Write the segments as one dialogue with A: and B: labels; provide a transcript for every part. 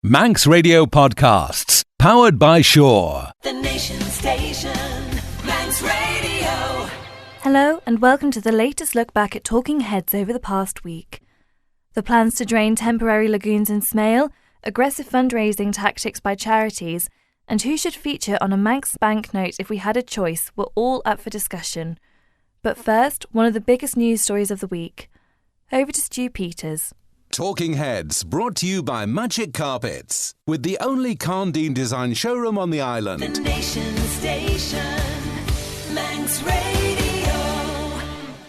A: Manx Radio Podcasts, powered by Shaw.
B: The Nation Station, Manx Radio.
C: Hello and welcome to the latest look back at talking heads over the past week. The plans to drain temporary lagoons in Smale, aggressive fundraising tactics by charities, and who should feature on a Manx banknote if we had a choice were all up for discussion. But first, one of the biggest news stories of the week. Over to Stu Peters.
A: Talking Heads, brought to you by Magic Carpets, with the only Carndine design showroom on the island.
B: The Nation Station, Manx Radio.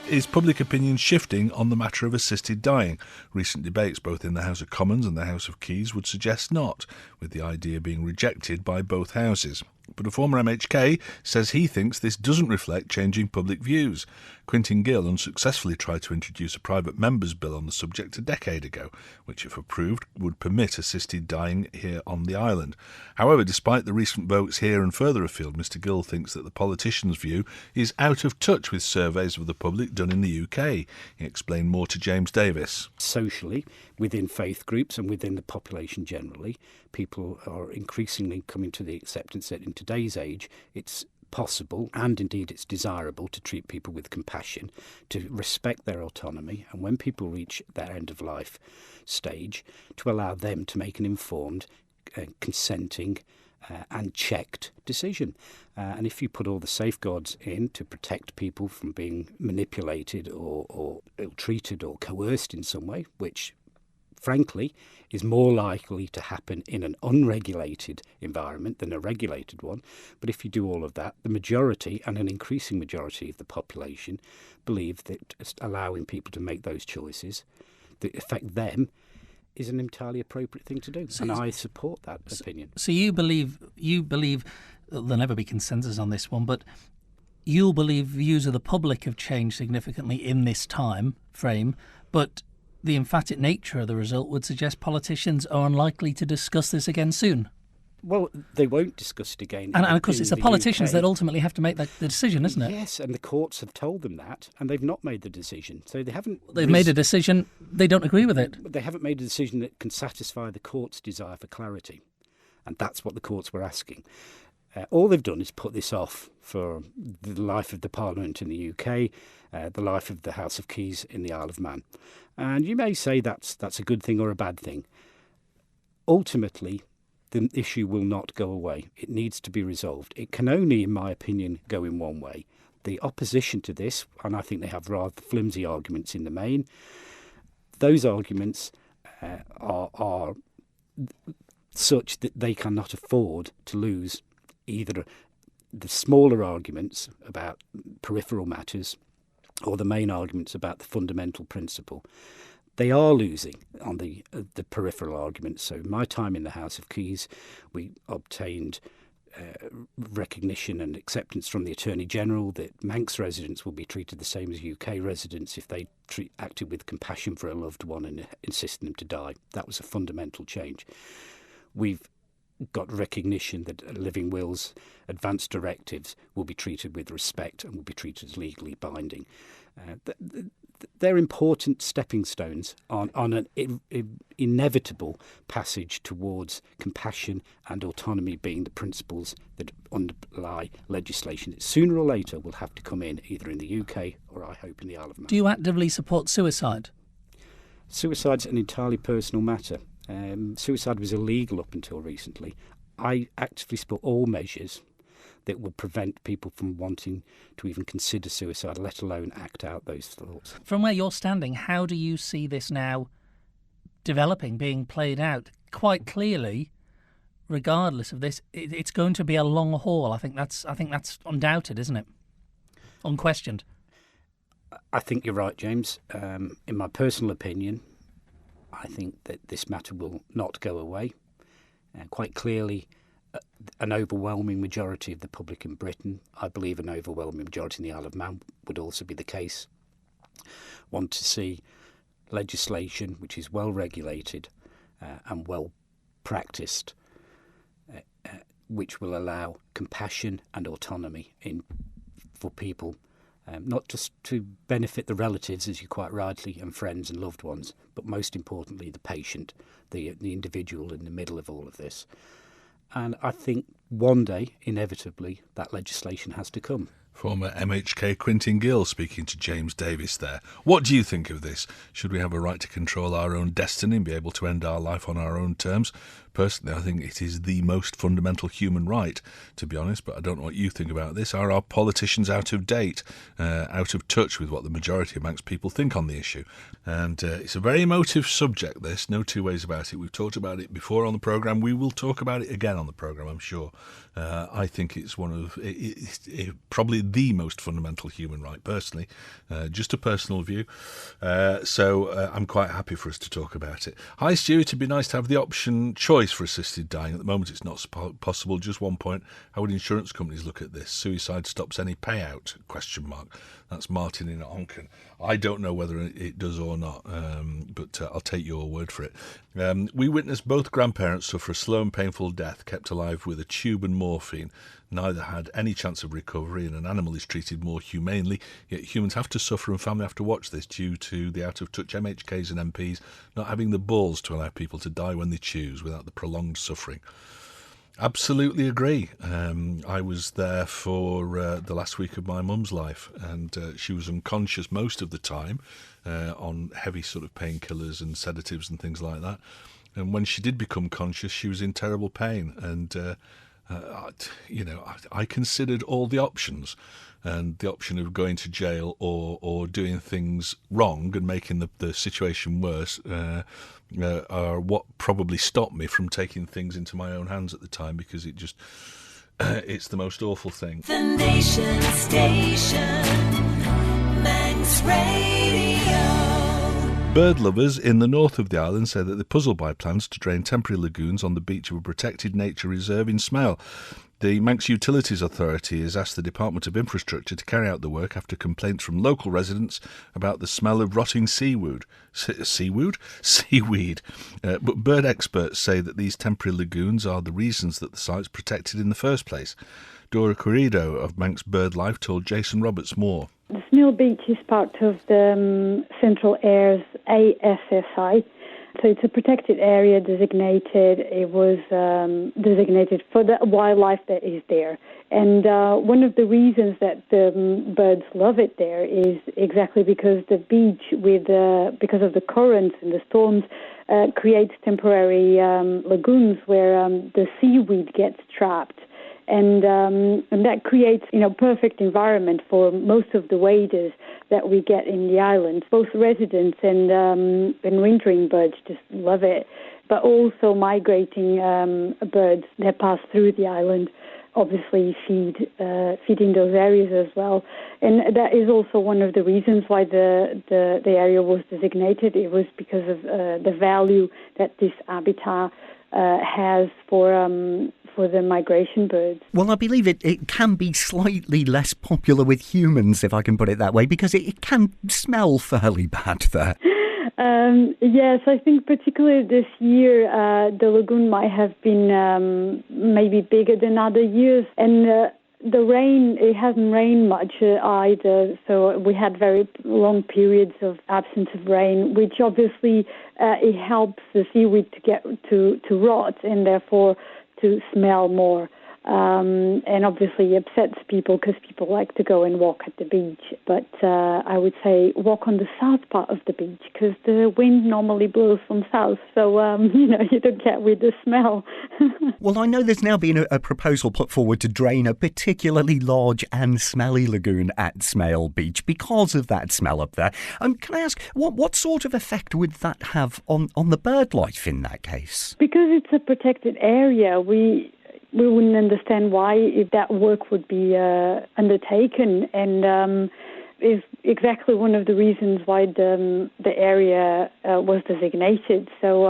D: Is public opinion shifting on the matter of assisted dying? Recent debates both in the House of Commons and the House of Keys would suggest not, with the idea being rejected by both houses. But a former MHK says he thinks this doesn't reflect changing public views. Quintin Gill unsuccessfully tried to introduce a private member's bill on the subject a decade ago, which, if approved, would permit assisted dying here on the island. However, despite the recent votes here and further afield, Mr Gill thinks that the politician's view is out of touch with surveys of the public done in the UK. He explained more to James Davis.
E: Socially, within faith groups and within the population generally, people are increasingly coming to the acceptance that in today's age it's possible and indeed it's desirable to treat people with compassion, to respect their autonomy, and when people reach their end of life stage, to allow them to make an informed, consenting and checked decision. And if you put all the safeguards in to protect people from being manipulated or ill-treated or coerced in some way, which frankly is more likely to happen in an unregulated environment than a regulated one. But if you do all of that, the majority and an increasing majority of the population believe that allowing people to make those choices that affect them is an entirely appropriate thing to do. And I support that opinion.
F: So you believe there'll never be consensus on this one, but you'll believe views of the public have changed significantly in this time frame, but the emphatic nature of the result would suggest politicians are unlikely to discuss this again soon.
E: Well, they won't discuss it again.
F: And of course, it's the politicians
E: UK.
F: that ultimately have to make the decision, isn't it?
E: Yes, and the courts have told them that, and they've not made the decision. So they haven't.
F: They've made a decision. They don't agree with it.
E: They haven't made a decision that can satisfy the court's desire for clarity, and that's what the courts were asking. All they've done is put this off for the life of the Parliament in the UK, the life of the House of Keys in the Isle of Man. And you may say that's a good thing or a bad thing. Ultimately, the issue will not go away. It needs to be resolved. It can only, in my opinion, go in one way. The opposition to this, and I think they have rather flimsy arguments in the main, those arguments are such that they cannot afford to lose either the smaller arguments about peripheral matters or the main arguments about the fundamental principle. They are losing on the peripheral arguments. So my time in the House of Keys, we obtained recognition and acceptance from the Attorney General that Manx residents will be treated the same as UK residents if they acted with compassion for a loved one and insisted them to die. That was a fundamental change. We've got recognition that living wills, advanced directives will be treated with respect and will be treated as legally binding. They're important stepping stones on an inevitable passage towards compassion and autonomy being the principles that underlie legislation that sooner or later will have to come in either in the UK or, I hope, in the Isle of Man.
F: Do you actively support suicide?
E: Suicide's an entirely personal matter. Suicide was illegal up until recently. I actively support all measures that would prevent people from wanting to even consider suicide, let alone act out those thoughts.
F: From where you're standing, how do you see this now developing, being played out? Quite clearly, regardless of this, it's going to be a long haul. I think that's undoubted, isn't it? Unquestioned.
E: I think you're right, James. In my personal opinion, I think that this matter will not go away. Quite clearly, an overwhelming majority of the public in Britain, I believe an overwhelming majority in the Isle of Man would also be the case, want to see legislation which is well regulated and well practiced, which will allow compassion and autonomy for people not just to benefit the relatives, as you quite rightly, and friends and loved ones, but most importantly the patient, the individual in the middle of all of this. And I think one day, inevitably, that legislation has to come.
D: Former MHK Quintin Gill speaking to James Davis there. What do you think of this? Should we have a right to control our own destiny and be able to end our life on our own terms? Personally, I think it is the most fundamental human right, to be honest, but I don't know what you think about this. Are our politicians out of date, out of touch with what the majority amongst people think on the issue? And it's a very emotive subject, this, no two ways about it. We've talked about it before on the programme. We will talk about it again on the programme, I'm sure. I think it's one of probably the most fundamental human right, personally, just a personal view. So I'm quite happy for us to talk about it. Hi, Stu. It'd be nice to have the option choice for assisted dying. At the moment, it's not possible. Just one point. How would insurance companies look at this? Suicide stops any payout? ? That's Martin in Onken. I don't know whether it does or not, but I'll take your word for it. We witnessed both grandparents suffer a slow and painful death, kept alive with a tube and morphine. Neither had any chance of recovery, and an animal is treated more humanely. Yet humans have to suffer and family have to watch this due to the out-of-touch MHKs and MPs not having the balls to allow people to die when they choose without the prolonged suffering. Absolutely agree. I was there for the last week of my mum's life, and she was unconscious most of the time on heavy sort of painkillers and sedatives and things like that. And when she did become conscious, she was in terrible pain. And, I considered all the options, and the option of going to jail or doing things wrong and making the situation worse are what probably stopped me from taking things into my own hands at the time, because it just it's the most awful thing.
B: The Nation Station, Manx Radio.
D: Bird lovers in the north of the island say that they're puzzled by plans to drain temporary lagoons on the beach of a protected nature reserve in Smail. The Manx Utilities Authority has asked the Department of Infrastructure to carry out the work after complaints from local residents about the smell of rotting seaweed. Seaweed. But bird experts say that these temporary lagoons are the reasons that the site's protected in the first place. Dora Corrido of Manx BirdLife told Jason Roberts more.
G: The Smail Beach is part of the Central Airs ASSI. So it's a protected area designated. It was designated for the wildlife that is there. And one of the reasons that the birds love it there is exactly because the beach, because of the currents and the storms, creates temporary lagoons where the seaweed gets trapped. And that creates, perfect environment for most of the waders that we get in the island. Both residents and wintering birds just love it, but also migrating birds that pass through the island obviously feed in those areas as well. And that is also one of the reasons why the area was designated. It was because of the value that this habitat has for the migration birds.
H: Well, I believe it can be slightly less popular with humans, if I can put it that way, because it can smell fairly bad there.
G: Yes, I think particularly this year, the lagoon might have been maybe bigger than other years. And the rain, it hasn't rained much either, so we had very long periods of absence of rain, which obviously it helps the seaweed to get to rot and therefore to smell more. And obviously upsets people because people like to go and walk at the beach. But I would say walk on the south part of the beach because the wind normally blows from south. So, you don't get with the smell.
H: Well, I know there's now been a proposal put forward to drain a particularly large and smelly lagoon at Smail Beach because of that smell up there. Can I ask, what sort of effect would that have on the bird life in that case? Because
G: it's a protected area, we wouldn't understand why if that work would be undertaken, and is exactly one of the reasons why the area was designated. So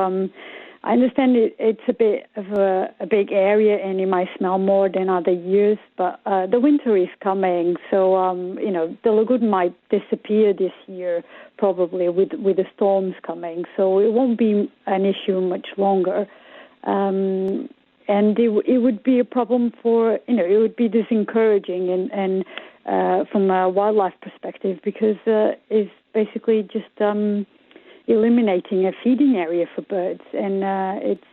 G: I understand it's a bit of a big area and it might smell more than other years, but the winter is coming, so the lagoon might disappear this year probably with the storms coming, so it won't be an issue much longer. And it would be a problem for, it would be disencouraging and from a wildlife perspective, because it's basically just eliminating a feeding area for birds. And it's,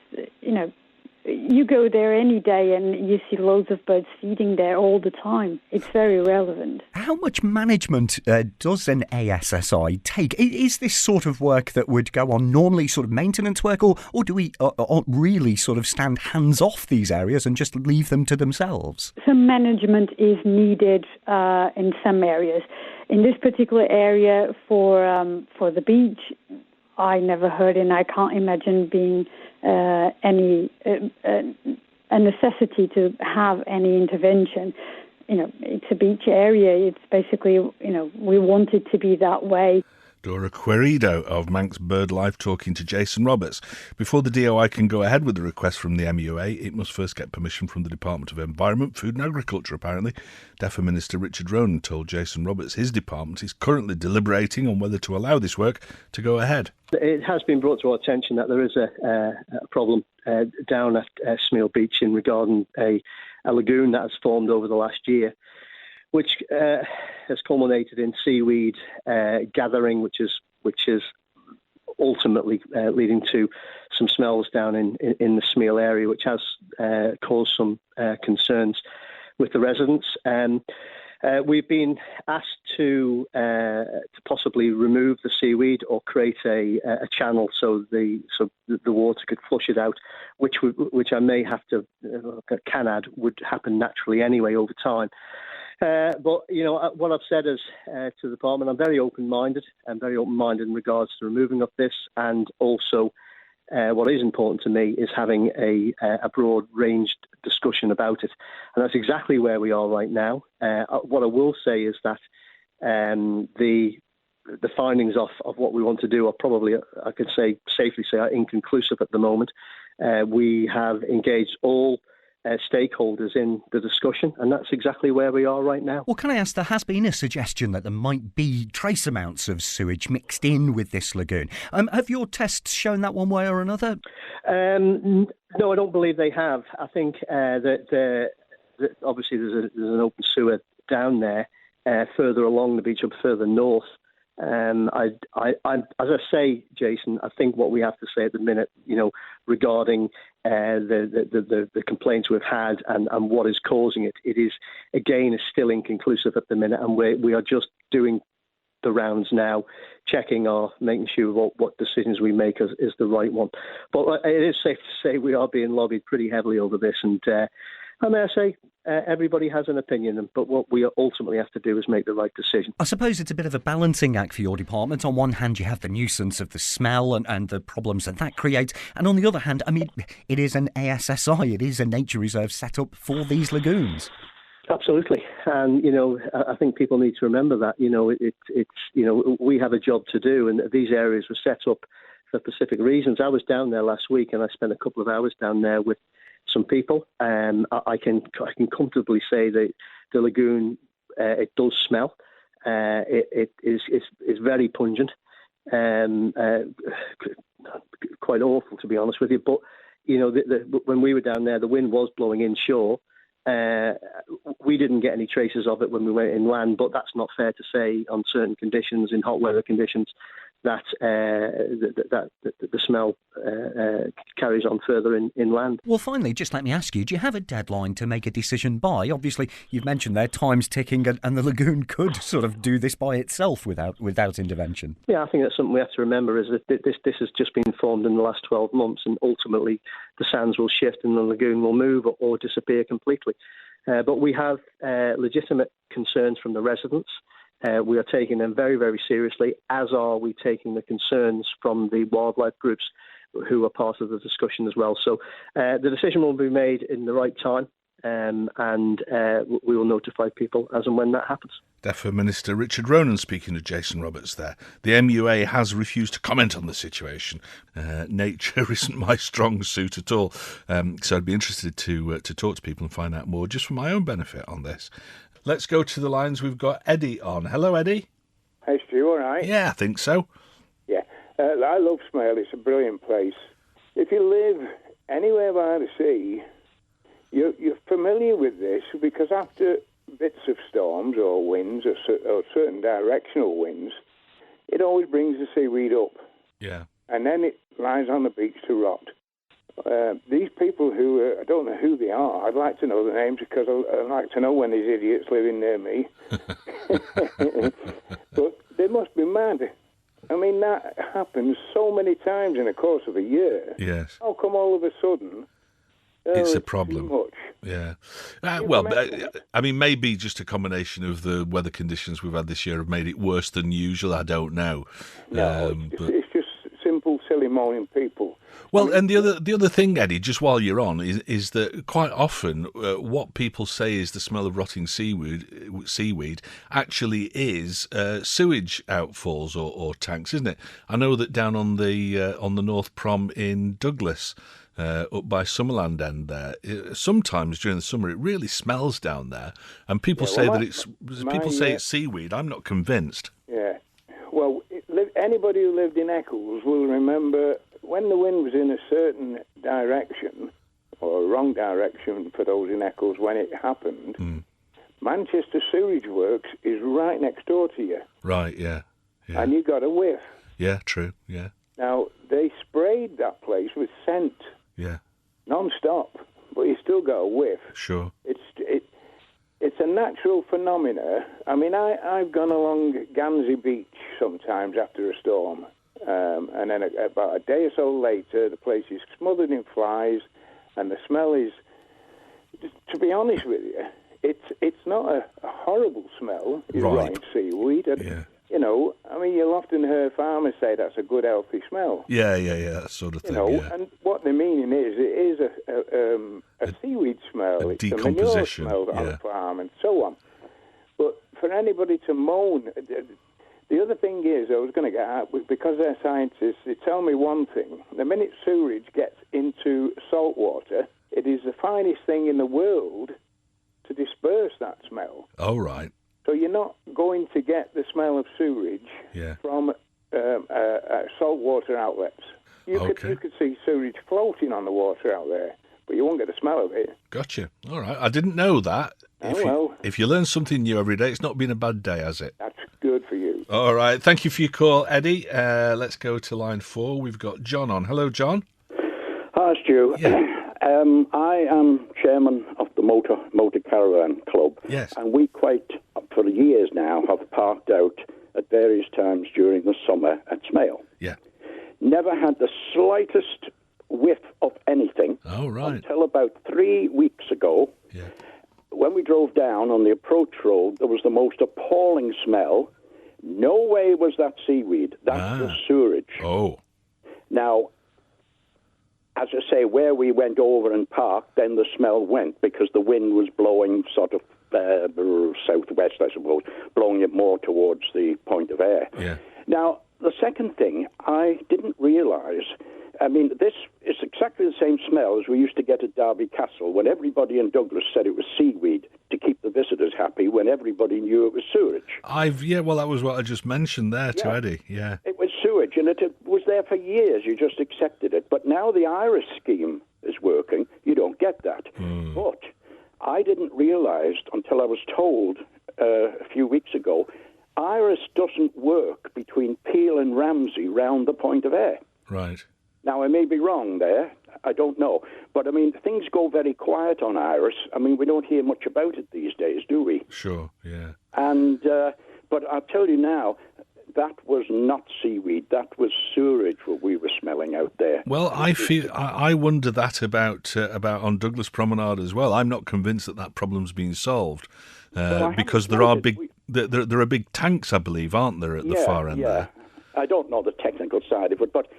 G: you go there any day and you see loads of birds feeding there all the time. It's very relevant.
H: How much management does an ASSI take? Is this sort of work that would go on normally sort of maintenance work, or do we really sort of stand hands off these areas and just leave them to themselves?
G: Some management is needed in some areas. In this particular area for the beach, I never heard, and I can't imagine being any a necessity to have any intervention. It's a beach area. It's basically, we want it to be that way.
D: Dora Querido of Manx BirdLife talking to Jason Roberts. Before the DOI can go ahead with the request from the MUA, it must first get permission from the Department of Environment, Food and Agriculture, apparently. DEFRA Minister Richard Ronan told Jason Roberts his department is currently deliberating on whether to allow this work to go ahead.
I: It has been brought to our attention that there is a problem down at Smeal Beach in regarding a lagoon that has formed over the last year, which has culminated in seaweed gathering, which is ultimately leading to some smells down in the Smeal area, which has caused some concerns with the residents. We've been asked to possibly remove the seaweed or create a channel so the water could flush it out, which I may have to can add would happen naturally anyway over time. But what I've said is to the department, I'm very open-minded. I'm very open-minded in regards to removing of this, and also what is important to me is having a broad-ranged discussion about it, and that's exactly where we are right now. What I will say is that the findings of what we want to do are probably, I could safely say, are inconclusive at the moment. We have engaged all stakeholders in the discussion, and that's exactly where we are right now.
H: Well, can I ask, there has been a suggestion that there might be trace amounts of sewage mixed in with this lagoon. Have your tests shown that one way or another?
I: No, I don't believe they have. I think that obviously there's an open sewer down there further along the beach, up further north. As I say, Jason, I think what we have to say at the minute, regarding the complaints we've had and what is causing it, it is still inconclusive at the minute, and we are just doing the rounds now, making sure what decisions we make is the right one. But it is safe to say we are being lobbied pretty heavily over this, and may I say, everybody has an opinion, but what we ultimately have to do is make the right decision.
H: I suppose it's a bit of a balancing act for your department. On one hand, you have the nuisance of the smell and the problems that creates, and on the other hand, it is an ASSI, it is a nature reserve set up for these lagoons.
I: Absolutely, and I think people need to remember that we have a job to do, and these areas were set up for specific reasons. I was down there last week, and I spent a couple of hours down there with some people. I can comfortably say that the lagoon it does smell. It is very pungent, quite awful to be honest with you. But when we were down there, the wind was blowing inshore. We didn't get any traces of it when we went inland, but that's not fair to say on certain conditions, in hot weather conditions, that the smell carries on further inland.
H: Well, finally, just let me ask you, do you have a deadline to make a decision by? Obviously, you've mentioned there time's ticking, and the lagoon could sort of do this by itself without intervention.
I: Yeah, I think that's something we have to remember, is that this has just been formed in the last 12 months, and ultimately the sands will shift and the lagoon will move or disappear completely. But we have legitimate concerns from the residents. We are taking them very, very seriously, as are we taking the concerns from the wildlife groups who are part of the discussion as well. So the decision will be made in the right time, and we will notify people as and when that happens.
D: DEFRA Minister Richard Ronan speaking to Jason Roberts there. The MUA has refused to comment on the situation. Nature isn't my strong suit at all, so I'd be interested to talk to people and find out more, just for my own benefit on this. Let's go to the lines. We've got Eddie on. Hello, Eddie.
J: Hey, Stu, all right?
D: Yeah, I think so.
J: Yeah. I love Smail. It's a brilliant place. If you live anywhere by the sea, you're familiar with this, because after bits of storms or winds or certain directional winds, it always brings the seaweed up.
D: Yeah.
J: And then it lies on the beach to rot. These people who, I don't know who they are, I'd like to know the names because I'd like to know when these idiots living near me. But they must be mad. I mean, that happens so many times in the course of a year.
D: Yes.
J: How come all of a sudden
D: it's a problem?
J: Too much?
D: Yeah. I mean, maybe just a combination of the weather conditions we've had this year have made it worse than usual. I don't know.
J: No, it's just simple, silly, moaning people.
D: Well, and the other thing, Eddie, just while you're on, is that quite often what people say is the smell of rotting seaweed actually is sewage outfalls or tanks, isn't it? I know that down on the North Prom in Douglas, up by Summerland end there, sometimes during the summer it really smells down there, and people say it's seaweed. I'm not convinced.
J: Yeah. Well, anybody who lived in Eccles will remember when the wind was in a certain direction, or a wrong direction for those in Eccles when it happened, Manchester Sewage Works is right next door to you.
D: Right, yeah.
J: And you got a whiff.
D: Yeah, true, yeah.
J: Now, they sprayed that place with scent.
D: Yeah.
J: Non-stop, but you still got a whiff.
D: Sure.
J: It's a natural phenomena. I mean, I've gone along Gansey Beach sometimes after a storm, and then about a day or so later, the place is smothered in flies, and the smell is, to be honest with you, it's not a horrible smell. It's rotting seaweed.
D: Yeah.
J: You know, I mean, you'll often hear farmers say that's a good, healthy smell.
D: Yeah, that sort of thing.
J: And what they're meaning is it is a seaweed smell. It's a manure smell on the farm and so on. But for anybody to moan, the other thing is, I was going to get at, because they're scientists, they tell me one thing. The minute sewage gets into salt water, it is the finest thing in the world to disperse that smell.
D: Oh, right.
J: So you're not going to get the smell of sewage from saltwater outlets. You could see sewage floating on the water out there, but you won't get the smell of it.
D: Gotcha. All right. I didn't know that. If you learn something new every day, it's not been a bad day, has it?
J: That's good for you.
D: All right. Thank you for your call, Eddie. Let's go to line 4. We've got John on. Hello, John.
K: Hi, Stu.
D: Yeah.
K: I am chairman of the Motor Caravan Club.
D: Yes.
K: And we for years now, have parked out at various times during the summer at Smale.
D: Yeah.
K: Never had the slightest whiff of anything.
D: Oh, right.
K: Until about 3 weeks ago.
D: Yeah.
K: When we drove down on the approach road, there was the most appalling smell. No way was that seaweed. That was sewerage.
D: Oh.
K: Now, as I say, where we went over and parked, then the smell went because the wind was blowing sort of southwest, I suppose, blowing it more towards the Point of Ayre.
D: Yeah.
K: Now, the second thing, I didn't realise, I mean, this is exactly the same smell as we used to get at Derby Castle when everybody in Douglas said it was seaweed to keep the visitors happy when everybody knew it was sewage.
D: Well, that was what I just mentioned there to Eddie, yeah.
K: It was sewage, and it was there for years. You just accepted it. But now the IRIS scheme is working. You don't get that. But I didn't realise until I was told a few weeks ago, IRIS doesn't work between Peel and Ramsey round the Point of Ayre.
D: Right.
K: Now, I may be wrong there. I don't know. But, I mean, things go very quiet on IRIS. I mean, we don't hear much about it these days, do we?
D: Sure, yeah.
K: And but I'll tell you now, that was not seaweed. That was sewerage what we were smelling out there.
D: Well, I wonder that about on Douglas Promenade as well. I'm not convinced that problem's been solved because there are big tanks, I believe, aren't there, at the far end there?
K: I don't know the technical side of it, but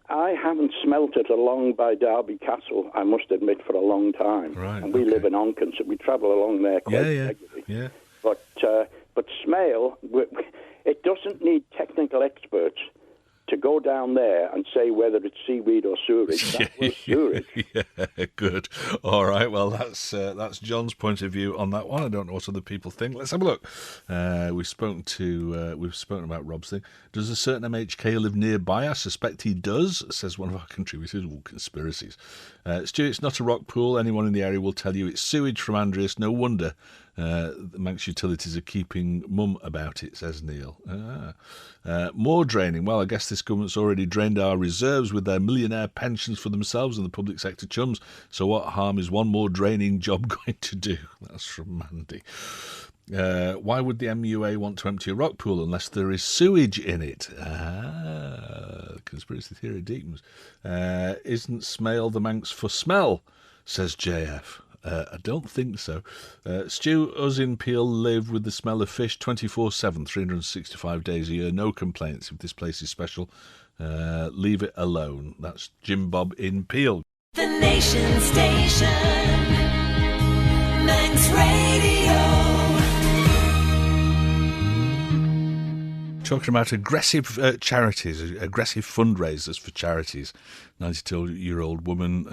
K: I haven't smelt it along by Derby Castle, I must admit, for a long time.
D: Right,
K: and we live in Onchan, so we travel along there quite regularly.
D: Yeah.
K: But Smale, it doesn't need technical experts to go down there and say whether it's seaweed or sewerage. That was sewerage.
D: Yeah, good. All right. Well, that's John's point of view on that one. I don't know what other people think. Let's have a look. We've spoken about Rob's thing. Does a certain MHK live nearby? I suspect he does, says one of our contributors. All conspiracies. Stu, it's not a rock pool. Anyone in the area will tell you it's sewage from Andreas. No wonder Manx Utilities are keeping mum about it, says Neil. More draining. Well, I guess this government's already drained our reserves with their millionaire pensions for themselves and the public sector chums. So what harm is one more draining job going to do? That's from Mandy. Why would the MUA want to empty a rock pool unless there is sewage in it? Conspiracy theory deepens. Isn't Smale the Manx for smell, says JF. I don't think so. Stu, us in Peel live with the smell of fish 24/7, 365 days a year. No complaints. If this place is special, leave it alone. That's Jim Bob in Peel.
B: The Nation Station, Manx Radio.
D: Talking about aggressive charities, aggressive fundraisers for charities. 92-year-old woman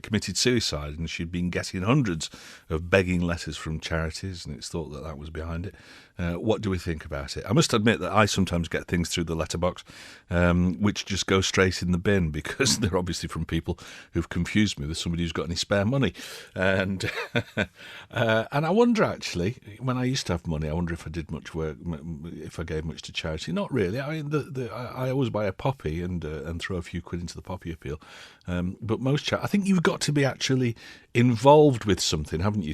D: committed suicide, and she'd been getting hundreds of begging letters from charities, and it's thought that that was behind it. What do we think about it? I must admit that I sometimes get things through the letterbox which just go straight in the bin, because they're obviously from people who've confused me with somebody who's got any spare money. And and I wonder, actually, when I used to have money, I wonder if I did much work, if I gave much to charity. Not really. I mean, I always buy a poppy and throw a few quid into the poppy appeal. But most I think you've got to be actually involved with something, haven't you?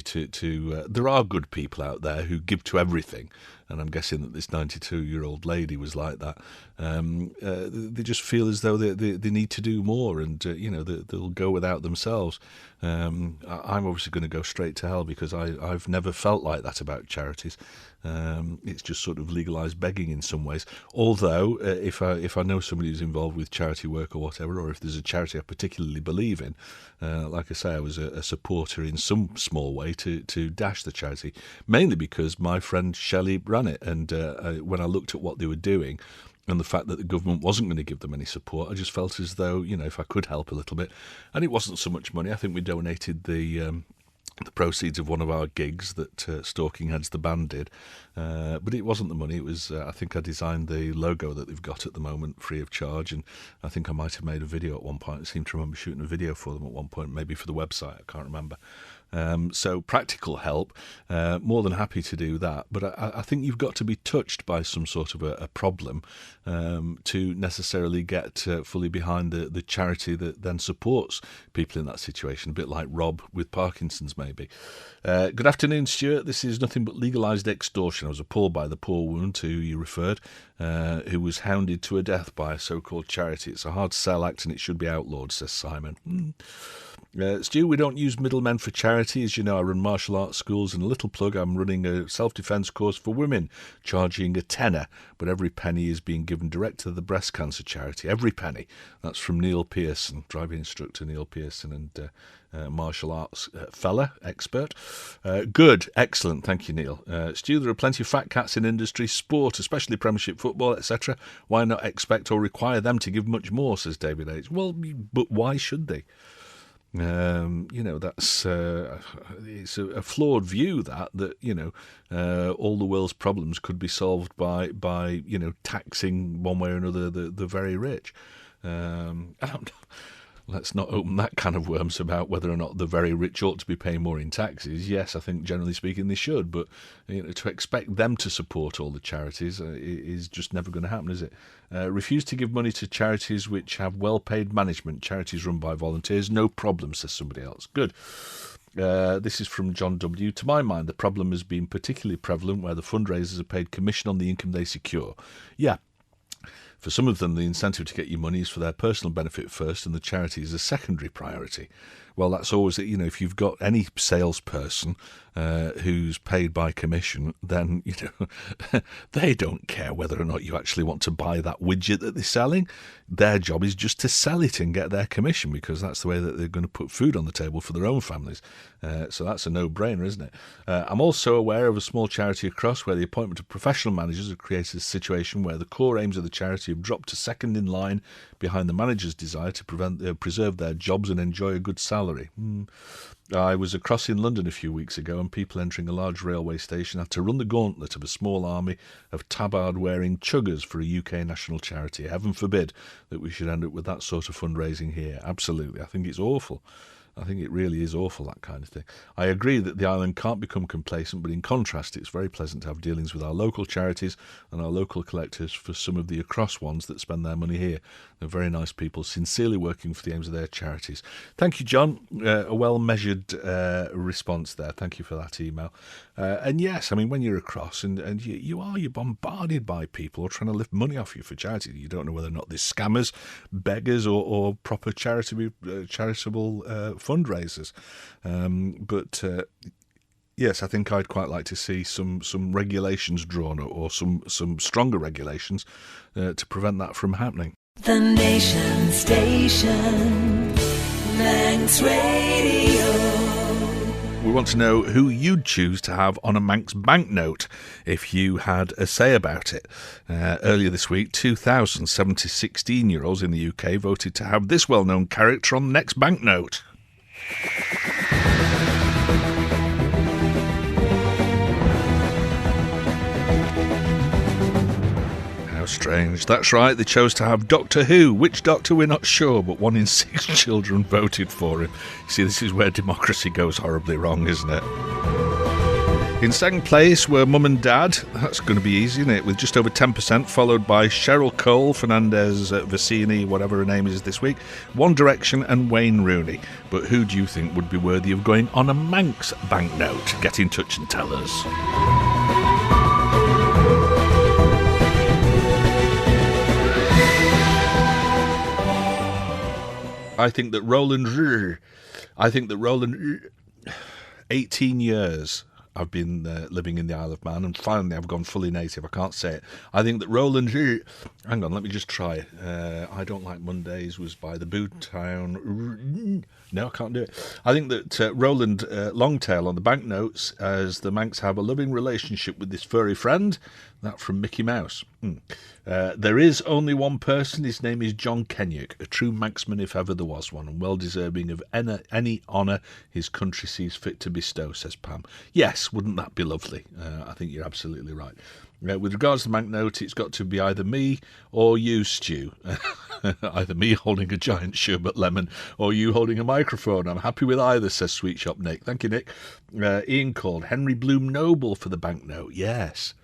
D: There are good people out there who give to everything, and I'm guessing that this 92-year-old lady was like that. They just feel as though they need to do more, and they'll go without themselves. I'm obviously going to go straight to hell because I've never felt like that about charities. It's just sort of legalised begging in some ways. Although, if I know somebody who's involved with charity work or whatever, or if there's a charity I particularly believe in, like I say, I was a supporter in some small way to Dash, the charity, mainly because my friend Shelley ran it, and when I looked at what they were doing and the fact that the government wasn't going to give them any support, I just felt as though, if I could help a little bit. And it wasn't so much money. I think we donated the proceeds of one of our gigs that Stalking Heads the band did, but it wasn't the money. It was I think I designed the logo that they've got at the moment free of charge, and I think I might have made a video at one point. I seem to remember shooting a video for them at one point, maybe for the website, I can't remember. So practical help, more than happy to do that. But I think you've got to be touched by some sort of a problem to necessarily get fully behind the charity that then supports people in that situation, a bit like Rob with Parkinson's maybe. Good afternoon, Stuart. This is nothing but legalised extortion. I was appalled by the poor woman to who you referred, who was hounded to her death by a so-called charity. It's a hard sell act and it should be outlawed, says Simon. Stu, we don't use middlemen for charity. As you know, I run martial arts schools, and a little plug, I'm running a self-defence course for women, charging a tenner, but every penny is being given direct to the breast cancer charity. Every penny. That's from Neil Pearson, driving instructor Neil Pearson, and martial arts fella, expert. Good, excellent, thank you, Neil. Stu, there are plenty of fat cats in industry, sport, especially Premiership football, etc. Why not expect or require them to give much more, says David H. Well, but why should they? That's it's a flawed view that all the world's problems could be solved by taxing one way or another the very rich. Let's not open that can of worms about whether or not the very rich ought to be paying more in taxes. Yes, I think generally speaking they should, but to expect them to support all the charities is just never going to happen, is it? Refuse to give money to charities which have well-paid management. Charities run by volunteers, no problem, says somebody else. Good. This is from John W. To my mind, the problem has been particularly prevalent where the fundraisers are paid commission on the income they secure. Yeah. For some of them, the incentive to get you money is for their personal benefit first, and the charity is a secondary priority. Well, that's always, if you've got any salesperson who's paid by commission, then, they don't care whether or not you actually want to buy that widget that they're selling. Their job is just to sell it and get their commission, because that's the way that they're going to put food on the table for their own families. So that's a no-brainer, isn't it? I'm also aware of a small charity across where the appointment of professional managers have created a situation where the core aims of the charity have dropped to second in line behind the manager's desire to preserve their jobs and enjoy a good salary. I was across in London a few weeks ago, and people entering a large railway station had to run the gauntlet of a small army of tabard-wearing chuggers for a UK national charity. Heaven forbid that we should end up with that sort of fundraising here. Absolutely. I think it's awful. I think it really is awful, that kind of thing. I agree that the island can't become complacent, but in contrast, it's very pleasant to have dealings with our local charities and our local collectors for some of the across ones that spend their money here. They're very nice people, sincerely working for the aims of their charities. Thank you, John. A well-measured response there. Thank you for that email. And yes, I mean, when you're across and you're bombarded by people trying to lift money off you for charity. You don't know whether or not they're scammers, beggars, or proper charitable fundraisers. But yes, I think I'd quite like to see some regulations drawn up, or some stronger regulations to prevent that from happening.
B: The Nation Station, Manx Radio.
D: We want to know who you'd choose to have on a Manx banknote if you had a say about it. Earlier this week, 2,070 16-year-olds in the UK voted to have this well-known character on the next banknote. How strange. That's right, they chose to have Doctor Who. Which Doctor, we're not sure, but 1 in 6 children voted for him. You see, this is where democracy goes horribly wrong, isn't it? In second place were Mum and Dad. That's going to be easy, isn't it? With just over 10%, followed by Cheryl Cole, Fernandez Vicini, whatever her name is this week, One Direction and Wayne Rooney. But who do you think would be worthy of going on a Manx banknote? Get in touch and tell us. I think that Roland, 18 years I've been living in the Isle of Man, and finally I've gone fully native. I can't say it. I think that Roland, hang on, let me just try it. I Don't Like Mondays was by the Boomtown. No, I can't do it. I think that Roland Longtail on the banknotes, as the Manx have a loving relationship with this furry friend. That from Mickey Mouse. There is only one person. His name is John Kenyuk, a true Manxman if ever there was one, and well deserving of any honour his country sees fit to bestow, says Pam. Yes, wouldn't that be lovely? I think you're absolutely right. With regards to the banknote, it's got to be either me or you, Stu. Either me holding a giant sherbet lemon or you holding a microphone. I'm happy with either, says Sweet Shop Nick. Thank you, Nick. Ian called Henry Bloom Noble for the banknote. Yes.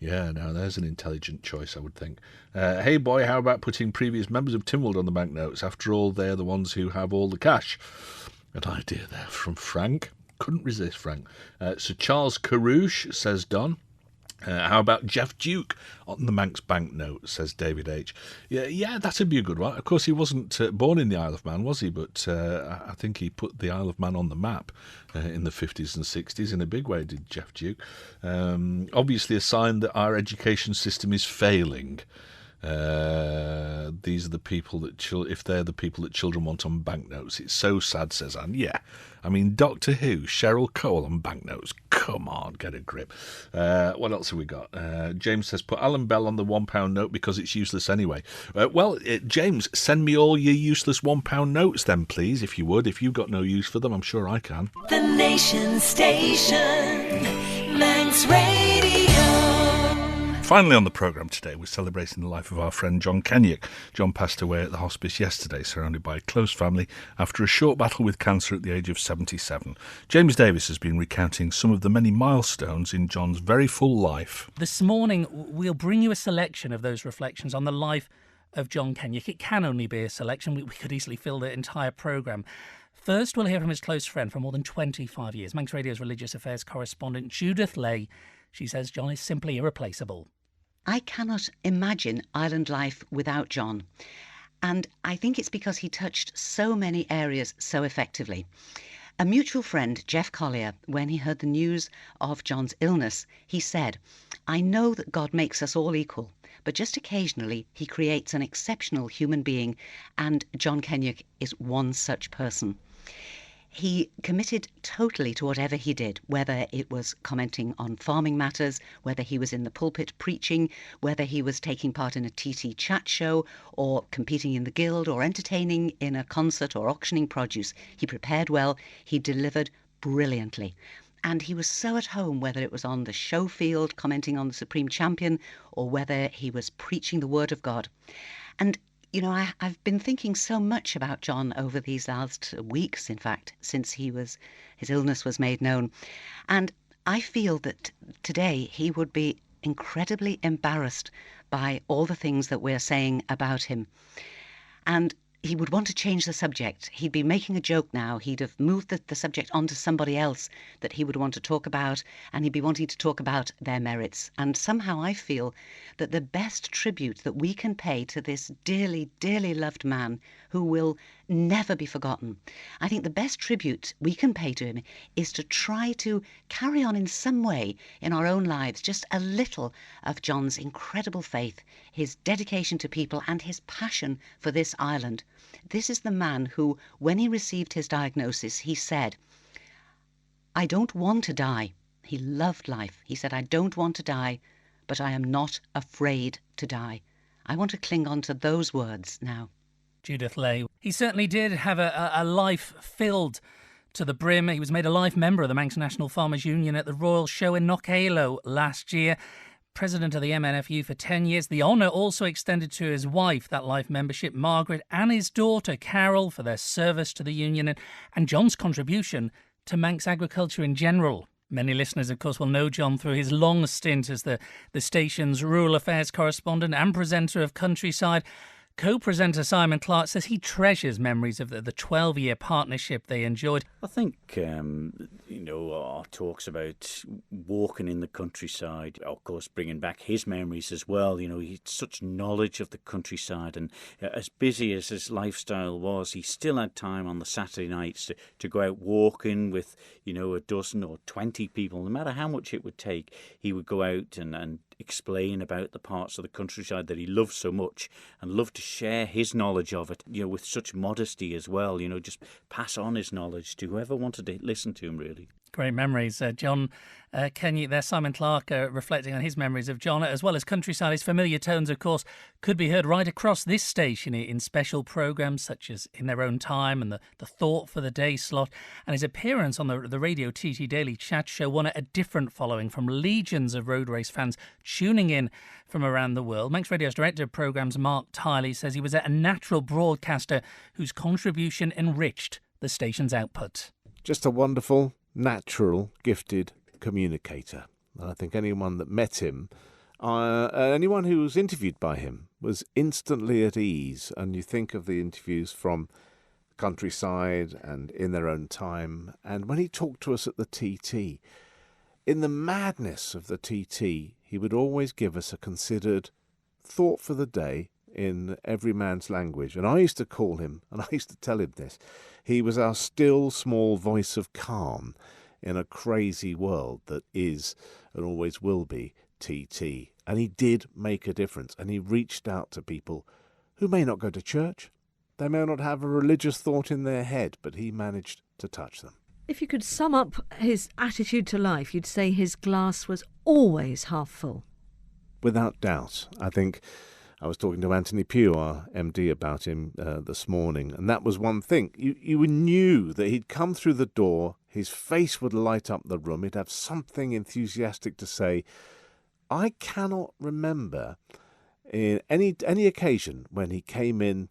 D: Yeah, now there's an intelligent choice, I would think. Hey boy, how about putting previous members of Tynwald on the banknotes? After all, they're the ones who have all the cash. An idea there from Frank. Couldn't resist, Frank. Sir Charles Carouche, says Don. How about Jeff Duke on the Manx banknote, says David H. Yeah, that'd be a good one. Of course, he wasn't born in the Isle of Man, was he? But I think he put the Isle of Man on the map in the 50s and 60s in a big way, did Jeff Duke. Obviously a sign that our education system is failing. These are the people that if they're the people that children want on banknotes, it's so sad, says Anne. Yeah, I mean, Doctor Who, Cheryl Cole on banknotes. Come on, get a grip. What else have we got? James says, put Alan Bell on the £1 note because it's useless anyway. James, send me all your useless £1 notes then, please, if you would. If you've got no use for them, I'm sure I can.
B: The Nation Station, Manx Radio.
D: Finally on the programme today, we're celebrating the life of our friend John Kenyuk. John passed away at the hospice yesterday, surrounded by a close family, after a short battle with cancer at the age of 77. James Davis has been recounting some of the many milestones in John's very full life.
F: This morning, we'll bring you a selection of those reflections on the life of John Kenyuk. It can only be a selection. We could easily fill the entire programme. First, we'll hear from his close friend for more than 25 years, Manx Radio's religious affairs correspondent, Judith Lay. She says John is simply irreplaceable.
L: I cannot imagine island life without John. And I think it's because he touched so many areas so effectively. A mutual friend, Jeff Collier, when he heard the news of John's illness, he said, I know that God makes us all equal, but just occasionally he creates an exceptional human being, and John Kenyuk is one such person. He committed totally to whatever he did, whether it was commenting on farming matters, whether he was in the pulpit preaching, whether he was taking part in a TT chat show, or competing in the guild, or entertaining in a concert or auctioning produce. He prepared well, he delivered brilliantly. And he was so at home, whether it was on the show field, commenting on the Supreme Champion, or whether he was preaching the Word of God. And You know, I've been thinking so much about John over these last weeks, in fact, since his illness was made known. And I feel that today he would be incredibly embarrassed by all the things that we're saying about him. And he would want to change the subject. He'd be making a joke now. He'd have moved the subject onto somebody else that he would want to talk about, and he'd be wanting to talk about their merits. And somehow I feel that the best tribute that we can pay to this dearly, dearly loved man who will never be forgotten, I think the best tribute we can pay to him is to try to carry on in some way in our own lives just a little of John's incredible faith, his dedication to people and his passion for this island. This is the man who, when he received his diagnosis, he said, "I don't want to die." He loved life. He said, "I don't want to die, but I am not afraid to die." I want to cling on to those words now.
F: Judith Lay. He certainly did have a life filled to the brim. He was made a life member of the Manx National Farmers Union at the Royal Show in Knockaloe last year. President of the MNFU for 10 years. The honour also extended to his wife, that life membership, Margaret, and his daughter, Carol, for their service to the union and John's contribution to Manx agriculture in general. Many listeners, of course, will know John through his long stint as the station's rural affairs correspondent and presenter of Countryside. Co-presenter Simon Clark says he treasures memories of the 12-year partnership they enjoyed.
M: I think, our talks about walking in the countryside, of course, bringing back his memories as well. He had such knowledge of the countryside, and as busy as his lifestyle was, he still had time on the Saturday nights to go out walking with, a dozen or 20 people. No matter how much it would take, he would go out and explain about the parts of the countryside that he loved so much and loved to share his knowledge of it, with such modesty as well, just pass on his knowledge to whoever wanted to listen to him, really.
F: Great memories. John Kenny there, Simon Clark reflecting on his memories of John, as well as Countryside. His familiar tones, of course, could be heard right across this station in special programmes such as In Their Own Time and the Thought for the Day slot. And his appearance on the Radio TT Daily Chat Show won a different following from legions of road race fans tuning in from around the world. Manx Radio's Director of Programmes, Mark Tiley, says he was a natural broadcaster whose contribution enriched the station's output.
N: Just a wonderful, natural, gifted communicator. I think anyone that met him, anyone who was interviewed by him, was instantly at ease. And you think of the interviews from Countryside and In Their Own Time, and when he talked to us at the TT, in the madness of the TT, he would always give us a considered thought for the day in every man's language. And I used to call him, and I used to tell him this, he was our still small voice of calm in a crazy world that is and always will be TT. And he did make a difference, and he reached out to people who may not go to church. They may not have a religious thought in their head, but he managed to touch them.
O: If you could sum up his attitude to life, you'd say his glass was always half full.
N: Without doubt. I think I was talking to Anthony Pugh, our MD, about him this morning, and that was one thing. You knew that he'd come through the door, his face would light up the room, he'd have something enthusiastic to say. I cannot remember in any occasion when he came in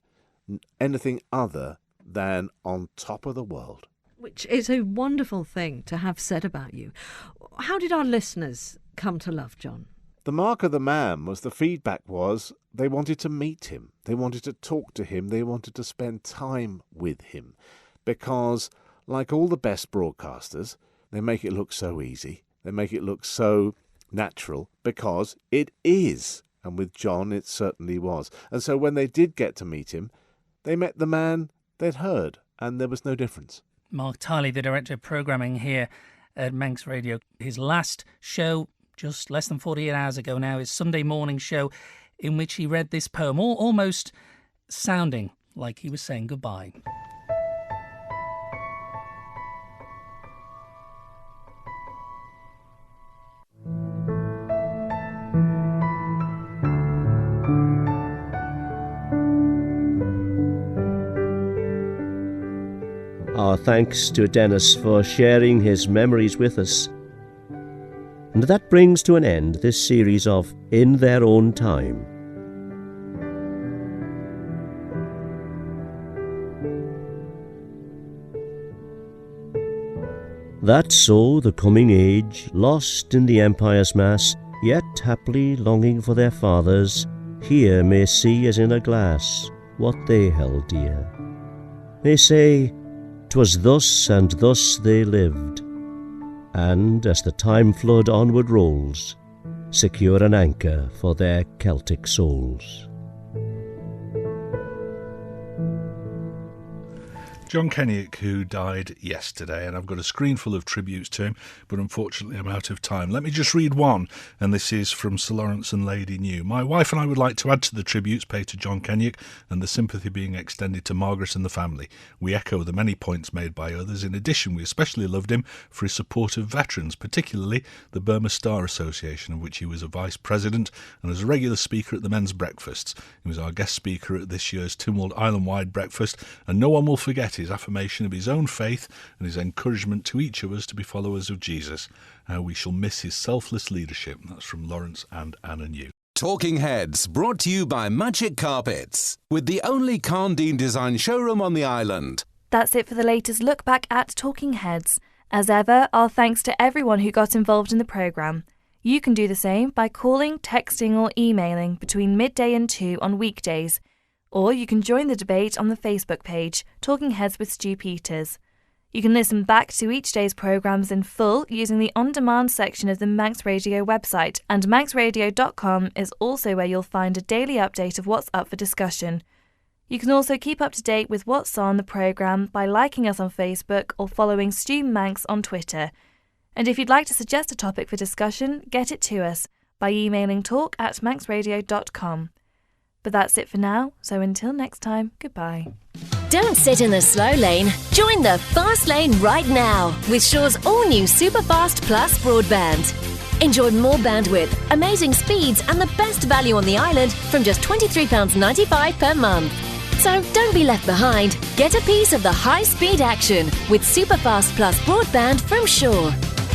N: anything other than on top of the world.
O: Which is a wonderful thing to have said about you. How did our listeners come to love John?
N: The mark of the man was, the feedback was, they wanted to meet him. They wanted to talk to him. They wanted to spend time with him. Because, like all the best broadcasters, they make it look so easy. They make it look so natural, because it is. And with John, it certainly was. And so when they did get to meet him, they met the man they'd heard, and there was no difference.
F: Mark Tiley, the Director of Programming here at Manx Radio. His last show, just less than 48 hours ago now, his Sunday morning show, in which he read this poem, almost sounding like he was saying goodbye.
P: Our thanks to Dennis for sharing his memories with us. And that brings to an end this series of In Their Own Time. That so the coming age, lost in the empire's mass, yet haply longing for their fathers, here may see as in a glass what they held dear. May say, 'twas thus and thus they lived, and as the time flood onward rolls, secure an anchor for their Celtic souls.
D: John Kennick, who died yesterday, and I've got a screen full of tributes to him, but unfortunately I'm out of time. Let me just read one, and this is from Sir Lawrence and Lady New. My wife and I would like to add to the tributes paid to John Kennick and the sympathy being extended to Margaret and the family. We echo the many points made by others. In addition, we especially loved him for his support of veterans, particularly the Burma Star Association, of which he was a vice president, and as a regular speaker at the men's breakfasts. He was our guest speaker at this year's Tynwald Island-wide breakfast, and no one will forget his affirmation of his own faith and his encouragement to each of us to be followers of Jesus. How we shall miss his selfless leadership. That's from Lawrence and Anna New.
A: Talking Heads, brought to you by Magic Carpets, with the only Carndine design showroom on the island.
C: That's it for the latest look back at Talking Heads. As ever, our thanks to everyone who got involved in the programme. You can do the same by calling, texting or emailing between midday and 2 on weekdays. Or you can join the debate on the Facebook page, Talking Heads with Stu Peters. You can listen back to each day's programmes in full using the on-demand section of the Manx Radio website, and manxradio.com is also where you'll find a daily update of what's up for discussion. You can also keep up to date with what's on the programme by liking us on Facebook or following Stu Manx on Twitter. And if you'd like to suggest a topic for discussion, get it to us by emailing talk@manxradio.com. But that's it for now, so until next time, goodbye.
Q: Don't sit in the slow lane. Join the fast lane right now with Shaw's all-new Superfast Plus broadband. Enjoy more bandwidth, amazing speeds and the best value on the island from just £23.95 per month. So don't be left behind. Get a piece of the high-speed action with Superfast Plus broadband from Shaw.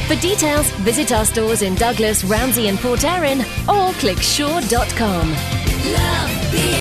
Q: For details, visit our stores in Douglas, Ramsey and Port Erin or click shaw.com.